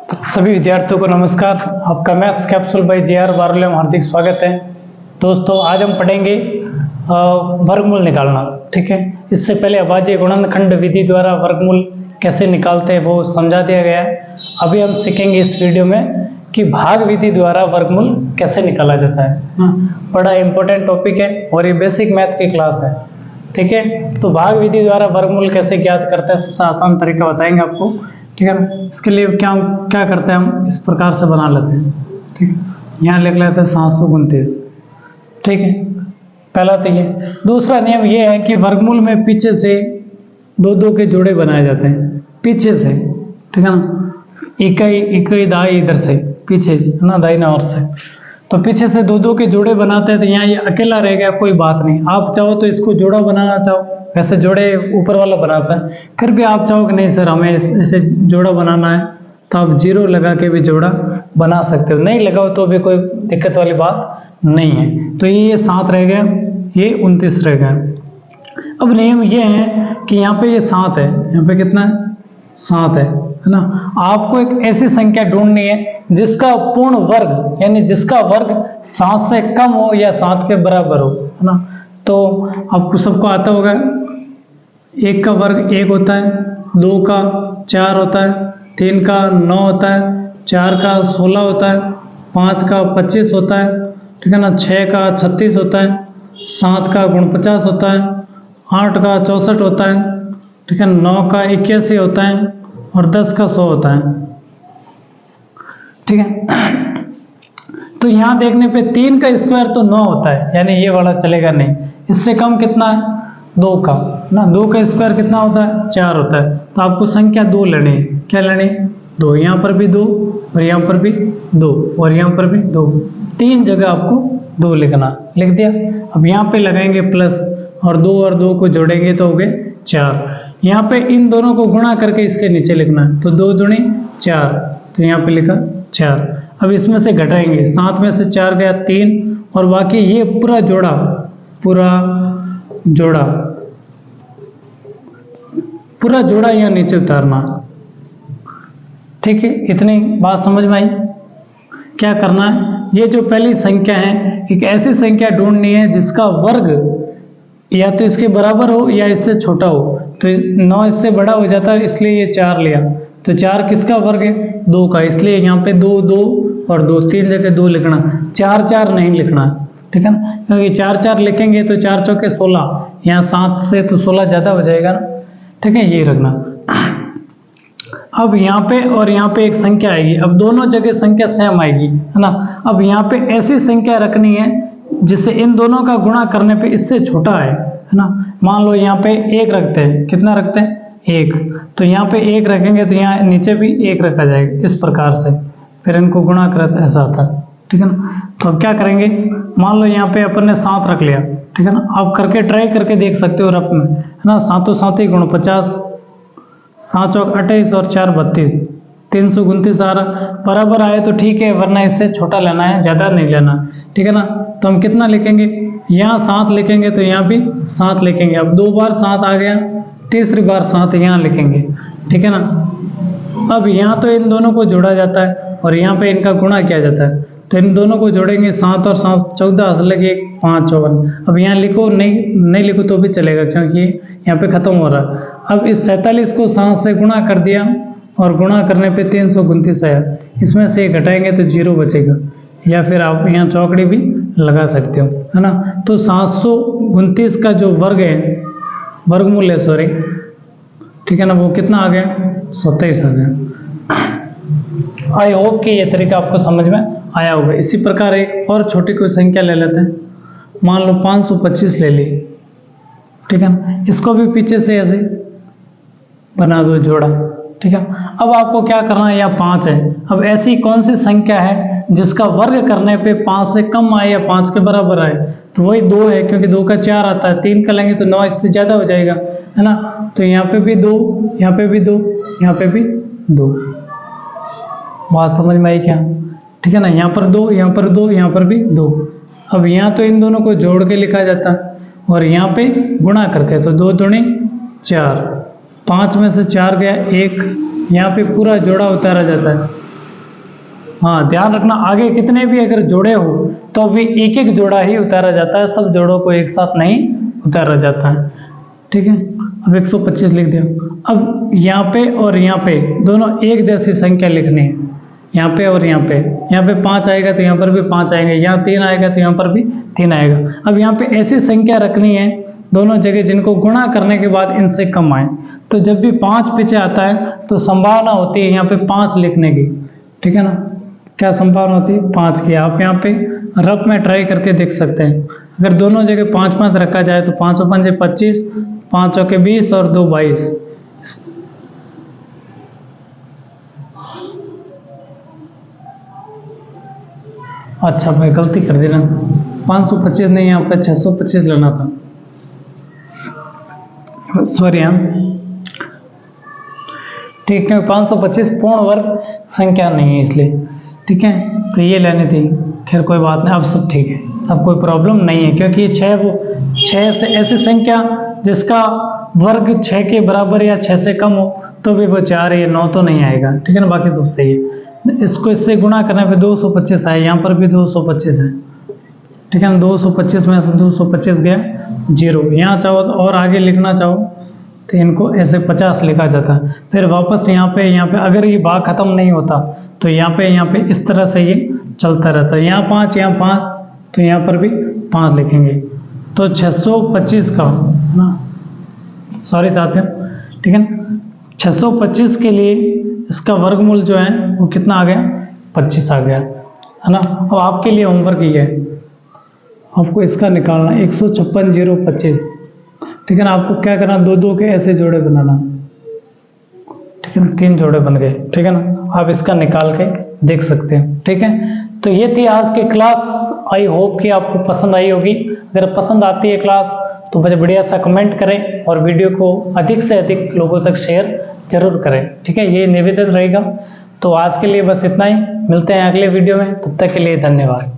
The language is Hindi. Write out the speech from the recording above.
सभी विद्यार्थियों को नमस्कार। आपका मैथ्स कैप्सूल बाय JR बारोले में हार्दिक स्वागत है। दोस्तों आज हम पढ़ेंगे वर्गमूल निकालना। ठीक है, इससे पहले अभाज्य गुणनखंड विधि द्वारा वर्गमूल कैसे निकालते हैं वो समझा दिया गया है। अभी हम सीखेंगे इस वीडियो में कि भाग विधि द्वारा वर्गमूल कैसे निकाला जाता है। बड़ा इंपॉर्टेंट टॉपिक है और ये बेसिक मैथ की क्लास है। ठीक है, तो भाग विधि द्वारा वर्गमूल कैसे ज्ञात करते हैं सबसे आसान तरीका बताएंगे आपको। ठीक है, इसके लिए क्या करते हैं, हम इस प्रकार से बना लेते हैं। ठीक है, यहाँ लिख लेते हैं 729। ठीक है, पहला तो ये। दूसरा नियम ये है कि वर्गमूल में पीछे से दो दो के जोड़े बनाए जाते हैं, पीछे से। ठीक है ना, इकाई दाई इधर से पीछे है ना, दाई ना और से, तो पीछे से दो दो के जोड़े बनाते हैं। तो यहाँ ये अकेला रह गया, कोई बात नहीं। आप चाहो तो इसको जोड़ा बनाना चाहो, वैसे जोड़े ऊपर वाला बनाता है। फिर भी आप चाहो कि नहीं सर हमें इसे जोड़ा बनाना है, तो आप 0 लगा के भी जोड़ा बना सकते हो। नहीं लगाओ तो भी कोई दिक्कत वाली बात नहीं है। तो ये 7 रह गया, ये 29 रह गया। अब नियम ये है कि यहाँ पे ये 7 है, यहाँ पे कितना है, 7 है ना। आपको एक ऐसी संख्या ढूंढनी है जिसका पूर्ण वर्ग, यानी जिसका वर्ग 7 से कम हो या 7 के बराबर हो, है ना। तो आपको सबको आता होगा, 1 का वर्ग 1 होता है, 2 का 4 होता है, 3 का 9 होता है, 4 का 16 होता है, 5 का 25 होता है, ठीक है ना, 6 का 36 होता है, 7 का 49 होता है, 8 का 64 होता है, ठीक है, 9 का 81 होता है और 10 का 100 होता है। ठीक है, तो यहाँ देखने पे 3 का स्क्वायर तो 9 होता है, यानी ये वाला चलेगा नहीं। इससे कम कितना है, 2 का ना, 2 का स्क्वायर कितना होता है, 4 होता है। तो आपको संख्या 2 लेनी है। क्या लेनी, 2। यहाँ पर भी 2 और यहाँ पर भी 2 और यहाँ पर भी 2, 3 जगह आपको 2 लिखना, लिख दिया। अब यहाँ पे लगाएंगे प्लस और 2 को जोड़ेंगे तो हो गए 4। यहाँ पे इन दोनों को गुणा करके इसके नीचे लिखना है, तो 2 दूनी 4, तो यहाँ पे लिखा 4। अब इसमें से घटाएंगे, 7 में से 4 गया 3 और बाकी ये पूरा जोड़ा यहाँ नीचे उतारना। ठीक है, इतनी बात समझ में आई। क्या करना है, ये जो पहली संख्या है, एक ऐसी संख्या ढूंढनी है जिसका वर्ग या तो इसके बराबर हो या इससे छोटा हो। तो 9 इससे बड़ा हो जाता है, इसलिए ये 4 लिया। तो 4 किसका वर्ग है, 2 का, इसलिए यहाँ पे 2 2 और 2, 3 जगह 2 लिखना, 4 4 नहीं लिखना। ठीक है ना, क्योंकि 4 4 लिखेंगे तो 4 चौके 16, यहाँ 7 से तो 16 ज़्यादा हो जाएगा ना। ठीक है, ये रखना। अब यहाँ पे और यहाँ पे एक संख्या आएगी, अब दोनों जगह संख्या सेम आएगी, है ना। अब यहाँ पे ऐसी संख्या रखनी है जिससे इन दोनों का गुणा करने पे इससे छोटा है ना। मान लो यहाँ पे 1 रखते हैं, कितना रखते हैं, 1, तो यहाँ पे 1 रखेंगे तो यहाँ नीचे भी 1 रखा जाएगा, इस प्रकार से। फिर इनको गुणा करते ऐसा आता है। ठीक है ना, तो अब क्या करेंगे, मान लो यहाँ पे अपन ने 7 रख लिया। ठीक है ना, आप करके ट्राई करके देख सकते हो रफ में, है ना। 7 7 गुण 50, 7 चौक 28 और 4 32, 329 आ रहा। बराबर आए तो ठीक है, वरना इससे छोटा लेना है, ज़्यादा नहीं लेना। ठीक है ना, तो हम कितना लिखेंगे, यहाँ 7 लिखेंगे तो यहाँ भी 7 लिखेंगे। अब 2 बार 7 आ गया, तीसरी बार 7 यहाँ लिखेंगे। ठीक है ना, अब यहाँ तो इन दोनों को जोड़ा जाता है और यहाँ पे इनका गुणा किया जाता है, तो इन दोनों को जोड़ेंगे, 7 और 7 14 लगे 5 54। अब यहाँ लिखो, नहीं लिखो तो भी चलेगा, क्योंकि यहाँ पे खत्म हो रहा है। अब इस 47 को 7 से गुणा कर दिया और गुणा करने पे 329 आया। इसमें से घटाएंगे तो 0 बचेगा, या फिर आप यहाँ चौकड़ी भी लगा सकते हो, है ना। तो 729 का जो वर्ग है, वर्गमूल है सॉरी, ठीक है ना, वो कितना आ गया, 27 आ गया। आई होप कि ये तरीका आपको समझ में आया होगा। इसी प्रकार एक और छोटी कोई संख्या ले लेते हैं, मान लो 525 ले ली। ठीक है ना, इसको भी पीछे से ऐसे बना दो जोड़ा। ठीक है, अब आपको क्या करना है, यहाँ 5 है। अब ऐसी कौन सी संख्या है जिसका वर्ग करने पे 5 से कम आए या 5 के बराबर आए, तो वही 2 है, क्योंकि 2 का 4 आता है, 3 का लेंगे तो 9 इससे ज़्यादा हो जाएगा, है ना। तो यहाँ पे भी 2, यहाँ पे भी 2, यहाँ पे भी 2। बात समझ में आई क्या। ठीक है ना, यहाँ पर 2, यहाँ पर 2, यहाँ पर भी 2। अब यहाँ तो इन दोनों को जोड़ के लिखा जाता है और यहाँ पे गुणा करके, तो 2 दूनी 4, 5 में से 4 गया 1, यहाँ पे पूरा जोड़ा उतारा जाता है। हाँ ध्यान रखना, आगे कितने भी अगर जोड़े हो तो भी एक एक जोड़ा ही उतारा जाता है, सब जोड़ों को एक साथ नहीं उतारा जाता है। ठीक है, अब 125 लिख दिया। अब यहाँ पे और यहाँ पे दोनों एक जैसी संख्या लिखनी है, यहाँ पे और यहाँ पे 5 आएगा तो यहाँ पर भी 5 आएंगे, यहाँ 3 आएगा तो यहाँ पर भी 3 आएगा। अब यहाँ पे ऐसी संख्या रखनी है दोनों जगह जिनको गुणा करने के बाद इनसे कम आए। तो जब भी 5 पीछे आता है तो संभावना होती है यहाँ पे 5 लिखने की। ठीक है ना, क्या संभावना होती है? 5 की। आप यहाँ पे रफ में ट्राई करके देख सकते हैं। अगर दोनों जगह 5-5 रखा जाए तो 5 और 5 25, 5 के 20 और 2 22। अच्छा मैं गलती कर दी ना, 525 नहीं, यहाँ पे 625 लेना था, सॉरी। हम ठीक है, 525 पूर्ण वर्ग संख्या नहीं है इसलिए। ठीक है, तो ये लेनी थी। खैर कोई बात नहीं, अब सब ठीक है, अब कोई प्रॉब्लम नहीं है, क्योंकि ये 6 से ऐसी संख्या जिसका वर्ग 6 के बराबर या 6 से कम हो तो भी वो 4 या 9 तो नहीं आएगा। ठीक है ना, बाकी सब सही है। इसको इससे गुणा करने पे 225 आए, यहाँ पर भी 225 है। ठीक है ना, 225 में से 225 गया 0। यहाँ चाहो तो और आगे लिखना चाहो तो इनको ऐसे 50 लिखा जाता है। फिर वापस यहाँ पे अगर ये भाग खत्म नहीं होता तो यहाँ पे इस तरह से ये चलता रहता है। यहाँ 5 तो यहाँ पर भी 5 लिखेंगे। तो 625 का ना, सॉरी साथियों, ठीक है ना, 625 के लिए इसका वर्गमूल जो है वो कितना आ गया? 25 आ गया, है ना। अब आपके लिए होमवर्क ये है, आपको इसका निकालना 156,025। ठीक है ना, आपको क्या करना, 2-2 के ऐसे जोड़े बनाना। ठीक है ना, 3 जोड़े बन गए। ठीक है ना, आप इसका निकाल के देख सकते हैं। ठीक है, तो ये थी आज की क्लास। आई होप कि आपको पसंद आई होगी। अगर पसंद आती है क्लास तो मुझे बढ़िया सा कमेंट करें और वीडियो को अधिक से अधिक लोगों तक शेयर जरूर करें। ठीक है, ये निवेदन रहेगा। तो आज के लिए बस इतना ही, मिलते हैं अगले वीडियो में, तब तक के लिए धन्यवाद।